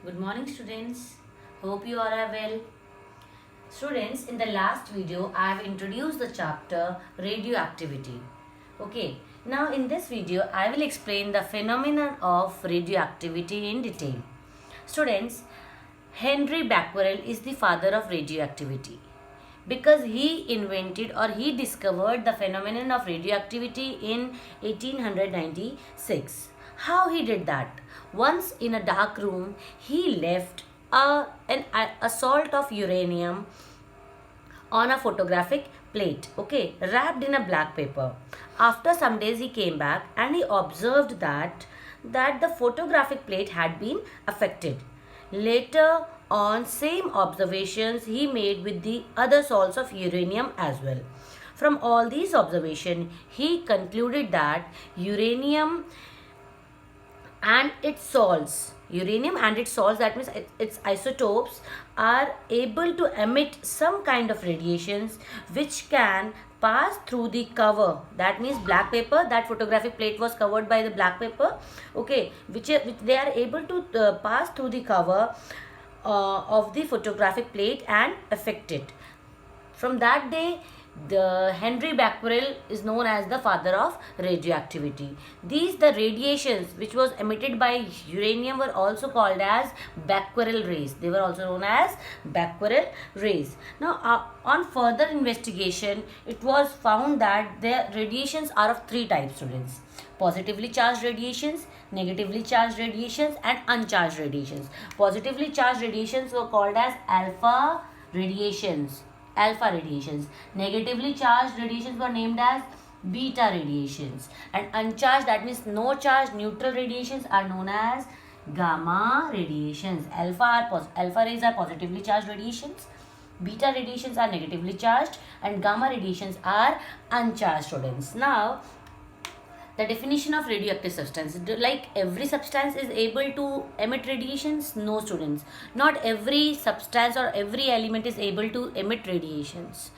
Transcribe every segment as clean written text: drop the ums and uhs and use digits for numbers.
Good morning, students. Hope you all are well. Students, in the last video, I have introduced the chapter radioactivity. Okay, now in this video, I will explain the phenomenon of radioactivity in detail. Students, Henry Becquerel is the father of radioactivity because he invented or he discovered the phenomenon of radioactivity in 1896. How he did that? Once in a dark room, he left a salt of uranium on a photographic plate, okay, wrapped in a black paper. After some days, he came back and he observed that the photographic plate had been affected. Later on, same observations he made with the other salts of uranium as well. From all these observations, he concluded that uranium and its salts, that means its isotopes, are able to emit some kind of radiations which can pass through the cover, that means black paper. That photographic plate was covered by the black paper, okay, which they are able to pass through the cover of the photographic plate and affect it. From that day, the Henry Becquerel is known as the father of radioactivity. The radiations which was emitted by uranium were also called as Becquerel rays. They were also known as Becquerel rays. Now, on further investigation, it was found that the radiations are of three types, students: positively charged radiations, negatively charged radiations, and uncharged radiations. Positively charged radiations were called as alpha radiations. Negatively charged radiations were named as beta radiations, and uncharged, that means no charge, neutral radiations, are known as gamma radiations. Alpha rays are positively charged radiations, beta radiations are negatively charged, and gamma radiations are uncharged, students. Now, the definition of radioactive substance, like every substance is able to emit radiations? No, students, not every substance or every element is able to emit radiations.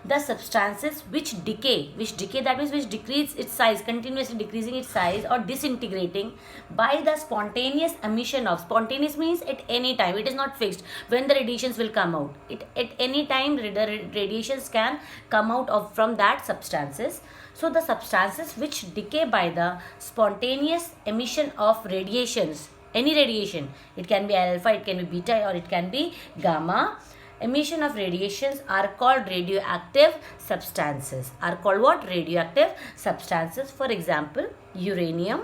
The substances which decay, that means which decrease its size, continuously decreasing its size or disintegrating by the spontaneous emission of, spontaneous means at any time, it is not fixed when the radiations will come out. At any time the radiations can come out of from that substances. So the substances which decay by the spontaneous emission of radiations, any radiation, it can be alpha, it can be beta, or it can be gamma, emission of radiations, are called radioactive substances. Are called what? Radioactive substances. For example, uranium,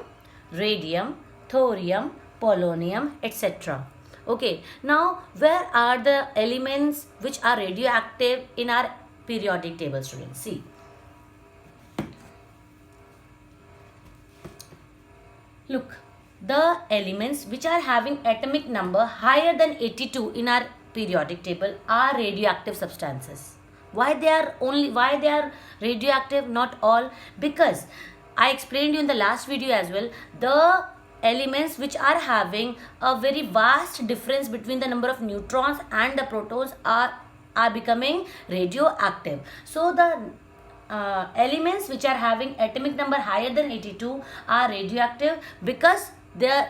radium, thorium, polonium, etc. Okay, now where are the elements which are radioactive in our periodic table, students? See, look, the elements which are having atomic number higher than 82 in our periodic table are radioactive substances. Why they are radioactive? Not all, because I explained you in the last video as well, the elements which are having a very vast difference between the number of neutrons and the protons are becoming radioactive. So the elements which are having atomic number higher than 82 are radioactive because the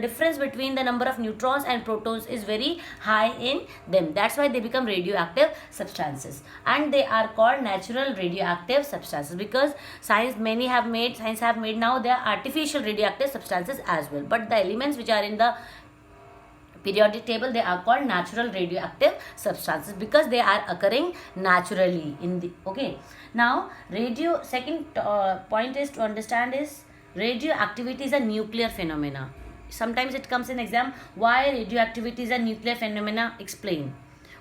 difference between the number of neutrons and protons is very high in them. That's why they become radioactive substances, and they are called natural radioactive substances, because science have made now they are artificial radioactive substances as well. But the elements which are in the periodic table, they are called natural radioactive substances because they are occurring naturally in the, okay. Now second point is to understand is radioactivity is a nuclear phenomena. Sometimes it comes in exam, why radioactivity is a nuclear phenomena? Explain.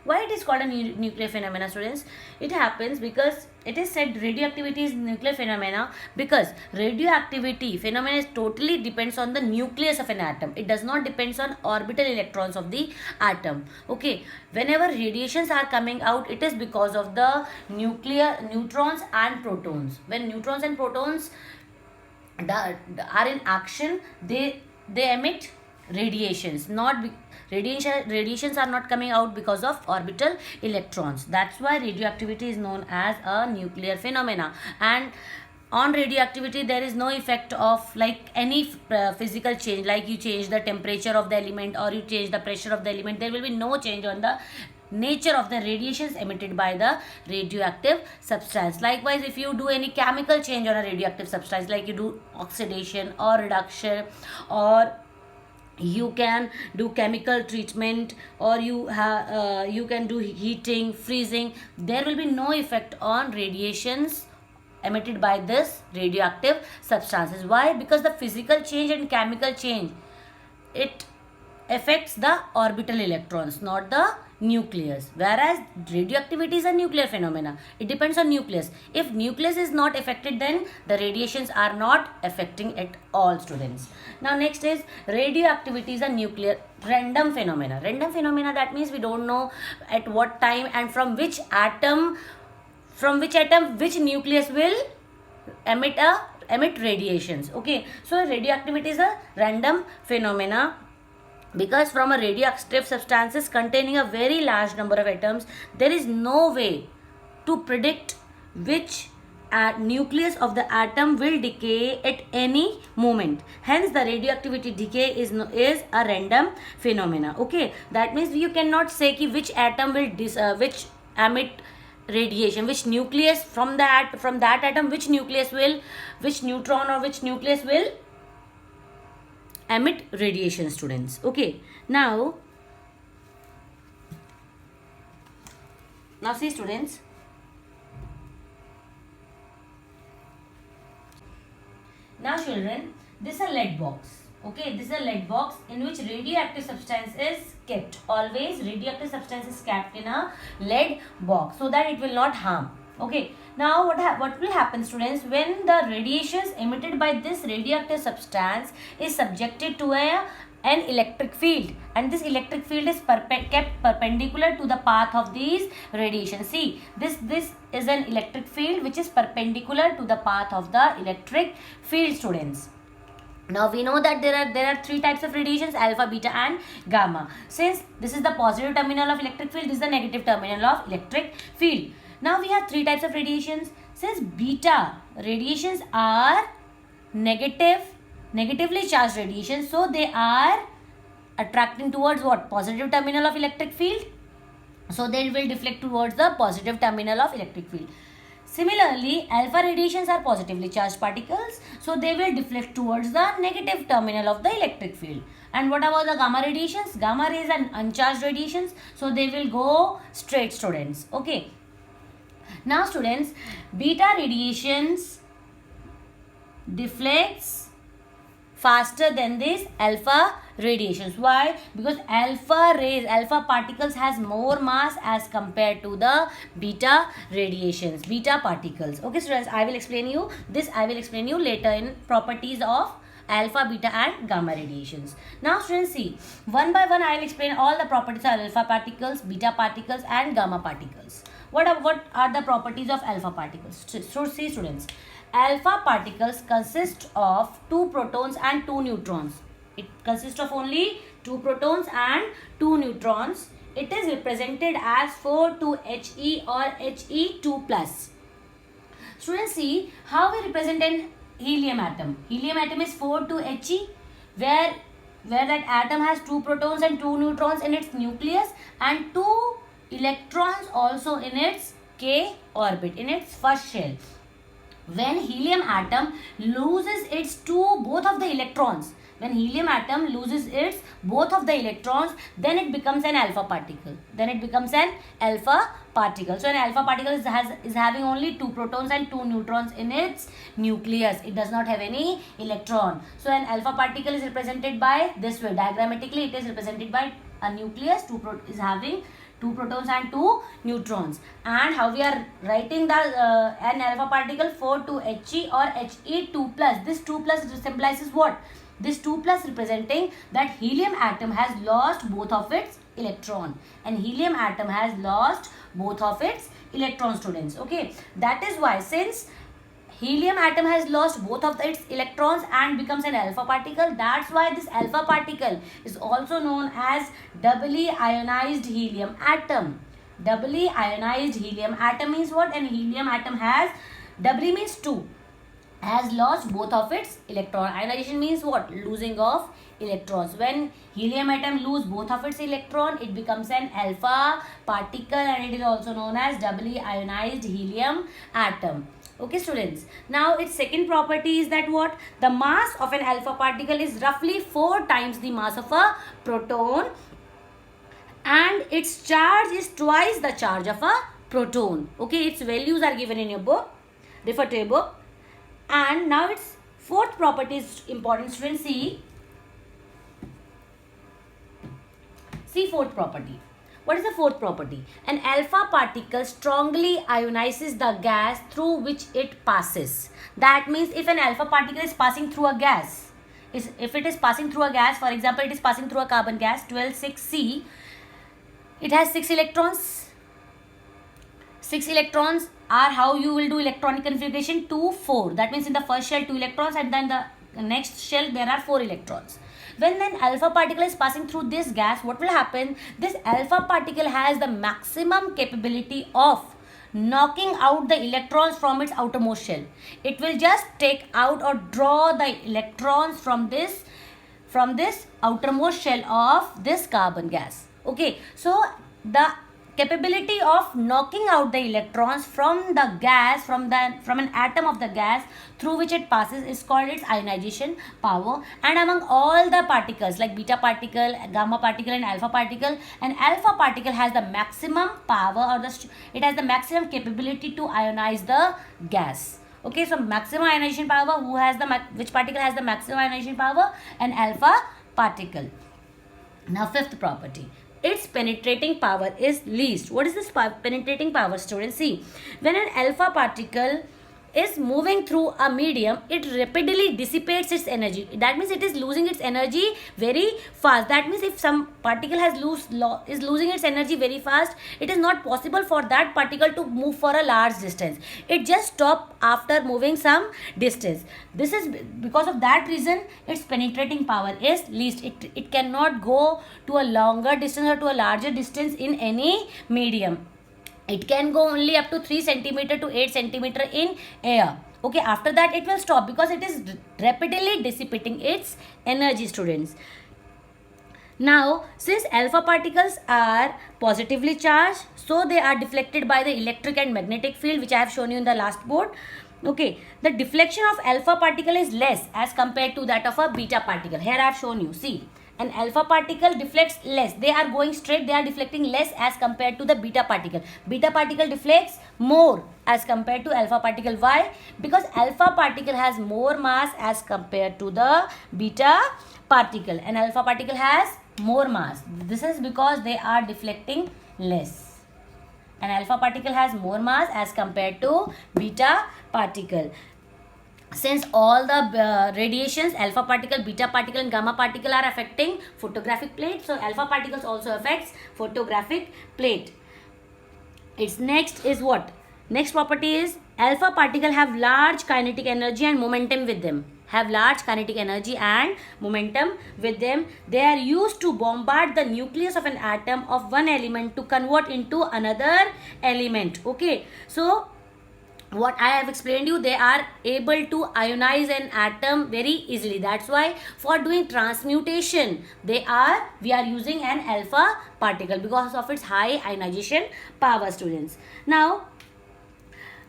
Why it is called a nuclear phenomena, students? It happens because it is said radioactivity is nuclear phenomena because radioactivity phenomena is totally depends on the nucleus of an atom. It does not depends on orbital electrons of the atom. Okay, whenever radiations are coming out, it is because of the neutrons and protons. When neutrons and protons are in action, they emit radiations. Radiations are not coming out because of orbital electrons. That's why radioactivity is known as a nuclear phenomena. And on radioactivity there is no effect of like any physical change, like you change the temperature of the element or you change the pressure of the element. There will be no change on the nature of the radiations emitted by the radioactive substance. Likewise, if you do any chemical change on a radioactive substance, like you do oxidation or reduction, or you can do chemical treatment, or you can do heating, freezing, there will be no effect on radiations emitted by this radioactive substances. Why? Because the physical change and chemical change, it affects the orbital electrons, not the nucleus, whereas radioactivity is a nuclear phenomena. It depends on nucleus. If nucleus is not affected, then the radiations are not affecting at all, students. Now next is radioactivity is a nuclear random phenomena. Random phenomena, that means we don't know at what time and from which atom which nucleus will emit radiations. Okay, so radioactivity is a random phenomena, because from a radioactive substances containing a very large number of atoms, there is no way to predict which nucleus of the atom will decay at any moment. Hence the radioactivity decay is a random phenomena. Okay, that means you cannot say ki which atom will which emit radiation, which nucleus from that atom, which neutron or which nucleus will emit radiation, students. Okay, now see, students, now children, this is a lead box. Okay, this is a lead box in which radioactive substance is kept. Always radioactive substance is kept in a lead box so that it will not harm. Okay, now what will happen, students, when the radiations emitted by this radioactive substance is subjected to an electric field, and this electric field is kept perpendicular to the path of these radiations. See, this is an electric field which is perpendicular to the path of the electric field, students. Now we know that there are three types of radiations: alpha, beta and gamma. Since this is the positive terminal of electric field, this is the negative terminal of electric field. Now we have three types of radiations. Since beta radiations are negatively charged radiations, so they are attracting towards what? Positive terminal of electric field. So they will deflect towards the positive terminal of electric field. Similarly, alpha radiations are positively charged particles, so they will deflect towards the negative terminal of the electric field. And what about the gamma radiations? Gamma rays are uncharged radiations, so they will go straight, students. Okay. Now students, beta radiations deflects faster than this alpha radiations. Why? Because alpha particles has more mass as compared to the beta radiations, beta particles. Okay, students, I will explain you later in properties of alpha, beta and gamma radiations. Now students, see, one by one I will explain all the properties of alpha particles, beta particles and gamma particles. What are the properties of alpha particles? So see, students, alpha particles consist of 2 protons and 2 neutrons. It consists of only 2 protons and 2 neutrons. It is represented as 4,2He or He2+. Students, see how we represent an helium atom. Helium atom is 4,2He, where that atom has 2 protons and 2 neutrons in its nucleus and 2 electrons also in its k orbit, in its first shell. When helium atom loses its both of the electrons, then it becomes an alpha particle. So an alpha particle is having only 2 protons and 2 neutrons in its nucleus. It does not have any electron. So an alpha particle is represented by this way. Diagrammatically, it is represented by a nucleus is having 2 protons and 2 neutrons. And how we are writing the an alpha particle? 4,2He or He2+. This 2+ symbolizes what? This 2+ representing that helium atom has lost both of its electron, and helium atom has lost both of its electron, students. Okay, that is why, since helium atom has lost both of its electrons and becomes an alpha particle, that's why this alpha particle is also known as doubly ionized helium atom. Doubly ionized helium atom means what? And helium atom has, doubly means 2. has lost both of its electron. Ionization means what? Losing of electrons. When helium atom lose both of its electron, it becomes an alpha particle, and it is also known as doubly ionized helium atom. Okay students, now its second property is that what? The mass of an alpha particle is roughly 4 times the mass of a proton, and its charge is twice the charge of a proton. Okay, its values are given in your book. Refer to your book. And now its fourth property is important, students. See fourth property. What is the fourth property? An alpha particle strongly ionizes the gas through which it passes. That means if an alpha particle is passing through a gas, if it is passing through a gas, for example, it is passing through a carbon gas 126C, it has 6 electrons. 6 electrons are how you will do electronic configuration 2, 4. That means in the first shell 2 electrons, and then the next shell there are 4 electrons. When an alpha particle is passing through this gas, what will happen? This alpha particle has the maximum capability of knocking out the electrons from its outermost shell. It will just take out or draw the electrons from this outermost shell of this carbon gas. Okay, so the capability of knocking out the electrons from the gas, from an atom of the gas through which it passes, is called its ionization power. And among all the particles like beta particle, gamma particle and alpha particle, an alpha particle has the maximum power, or it has the maximum capability to ionize the gas. Okay, so maximum ionization power, which particle has the maximum ionization power? An alpha particle. Now fifth property, its penetrating power is least. What is this penetrating power, students? See, when an alpha particle is moving through a medium, it rapidly dissipates its energy. That means it is losing its energy very fast. That means if some particle is losing its energy very fast, it is not possible for that particle to move for a large distance. It just stops after moving some distance. This is because of that reason its penetrating power is least. It cannot go to a longer distance or to a larger distance in any medium. It can go only up to 3 centimeter to 8 centimeter in air. Okay, after that it will stop because it is rapidly dissipating its energy, students. Now, since alpha particles are positively charged, so they are deflected by the electric and magnetic field, which I have shown you in the last board. Okay, the deflection of alpha particle is less as compared to that of a beta particle. Here I have shown you. See, an alpha particle deflects less. They are going straight. They are deflecting less as compared to the beta particle. Beta particle deflects more as compared to alpha particle. Why? Because alpha particle has more mass as compared to the beta particle. And alpha particle has more mass. This is because they are deflecting less. An alpha particle has more mass as compared to beta particle. Since all the radiations, alpha particle, beta particle and gamma particle are affecting photographic plate, so alpha particles also affects photographic plate. Its next is what? Next property is alpha particle have large kinetic energy and momentum with them. They are used to bombard the nucleus of an atom of one element to convert into another element. Okay, so what I have explained you, they are able to ionize an atom very easily. That's why for doing transmutation, we are using an alpha particle because of its high ionization power, students. Now,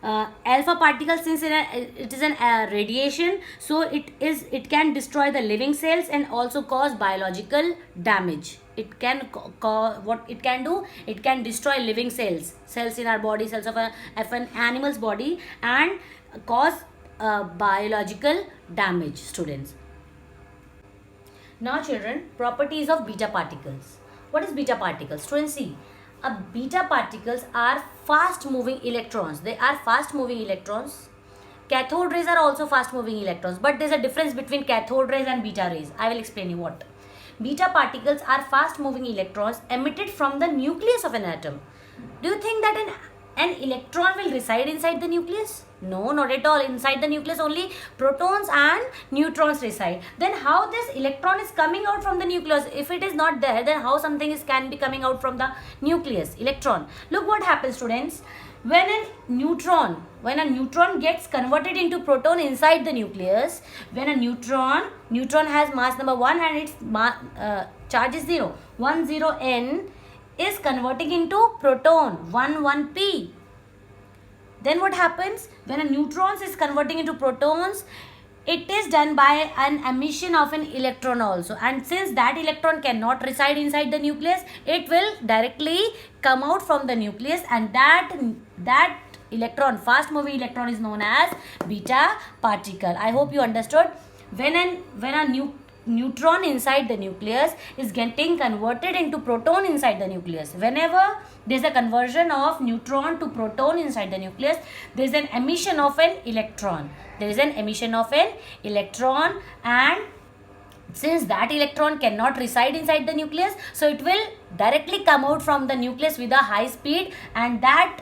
alpha particle, since it is an radiation, so it can destroy the living cells and also cause biological damage. It can what it can do, it can destroy living cells in our body, cells of an animal's body, and cause biological damage, students. Now children, properties of beta particles. What is beta particles? Students, see, beta particles are fast moving electrons. They are fast moving electrons. Cathode rays are also fast moving electrons, but there is a difference between cathode rays and beta rays. I will explain you what. Beta particles are fast moving electrons emitted from the nucleus of an atom. Do you think that an electron will reside inside the nucleus? No, not at all. Inside the nucleus only protons and neutrons reside. Then how this electron is coming out from the nucleus? If it is not there, then how something can be coming out from the nucleus? Electron. Look what happens, students. when a neutron gets converted into proton inside the nucleus, when a neutron has mass number 1 and its charge is 0, 10 n is converting into proton 1 p. Then what happens when a neutron is converting into protons? It is done by an emission of an electron also, and since that electron cannot reside inside the nucleus, it will directly come out from the nucleus, and that electron, fast moving electron, is known as beta particle. I hope you understood. When a neutron inside the nucleus is getting converted into proton inside the nucleus, whenever there is a conversion of neutron to proton inside the nucleus, there is an emission of an electron. And since that electron cannot reside inside the nucleus, so it will directly come out from the nucleus with a high speed, and that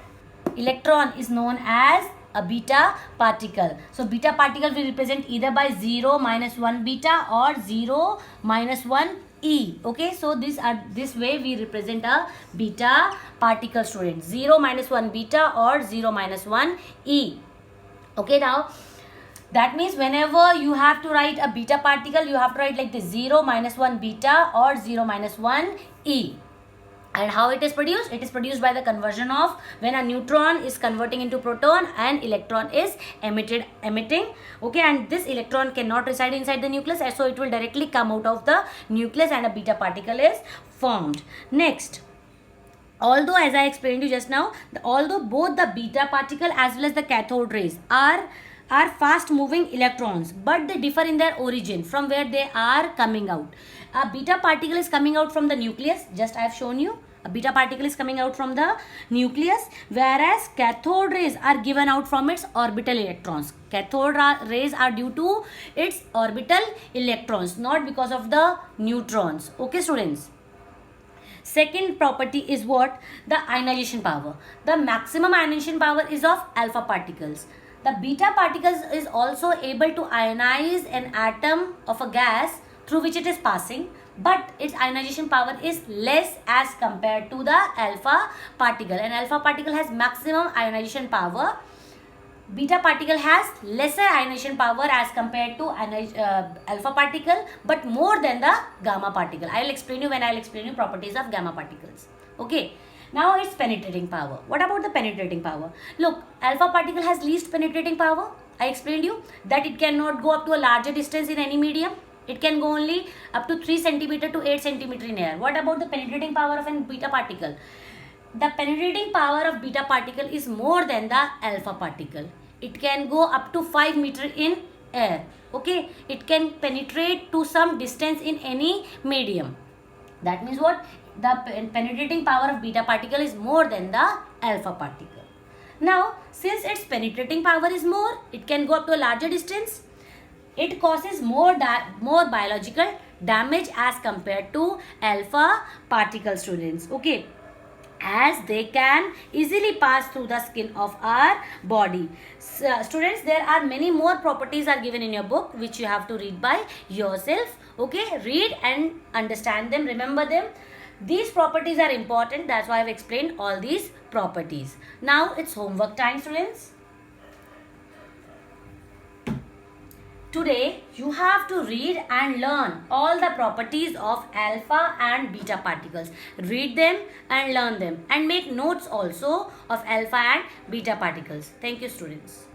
electron is known as a beta particle. So beta particle will represent either by 0, -1 beta, or 0, -1 E. Okay, so this way we represent a beta particle, students. 0, -1 beta or 0, -1 E. Okay, now that means whenever you have to write a beta particle, you have to write like this: 0, -1 beta or 0, -1 E. And how it is produced? It is produced by the conversion of, when a neutron is converting into proton and electron is emitting. Okay, and this electron cannot reside inside the nucleus, so it will directly come out of the nucleus and a beta particle is formed. Next, although, as I explained you just now, although both the beta particle as well as the cathode rays are fast moving electrons, but they differ in their origin, from where they are coming out. A beta particle is coming out from the nucleus, just I have shown you. A beta particle is coming out from the nucleus, whereas cathode rays are given out from its orbital electrons. Cathode rays are due to its orbital electrons, not because of the neutrons. Okay, students. Second property is what? The ionization power. The maximum ionization power is of alpha particles. The beta particles is also able to ionize an atom of a gas through which it is passing, but its ionization power is less as compared to the alpha particle. An alpha particle has maximum ionization power. Beta particle has lesser ionization power as compared to alpha particle, but more than the gamma particle. I will explain you when I will explain you properties of gamma particles. Okay. Now its penetrating power. What about the penetrating power? Look, alpha particle has least penetrating power. I explained you that it cannot go up to a larger distance in any medium. It can go only up to 3 cm to 8 cm in air. What about the penetrating power of a beta particle? The penetrating power of beta particle is more than the alpha particle. It can go up to 5 meter in air. Okay, it can penetrate to some distance in any medium. That means what? The penetrating power of beta particle is more than the alpha particle. Now, since its penetrating power is more, it can go up to a larger distance. It causes more biological damage as compared to alpha particle, students. Okay, as they can easily pass through the skin of our body. Students, there are many more properties are given in your book, which you have to read by yourself. Okay, read and understand them, remember them. These properties are important, that's why I have explained all these properties. Now it's homework time, students. Today you have to read and learn all the properties of alpha and beta particles. Read them and learn them, and make notes also of alpha and beta particles. Thank you, students.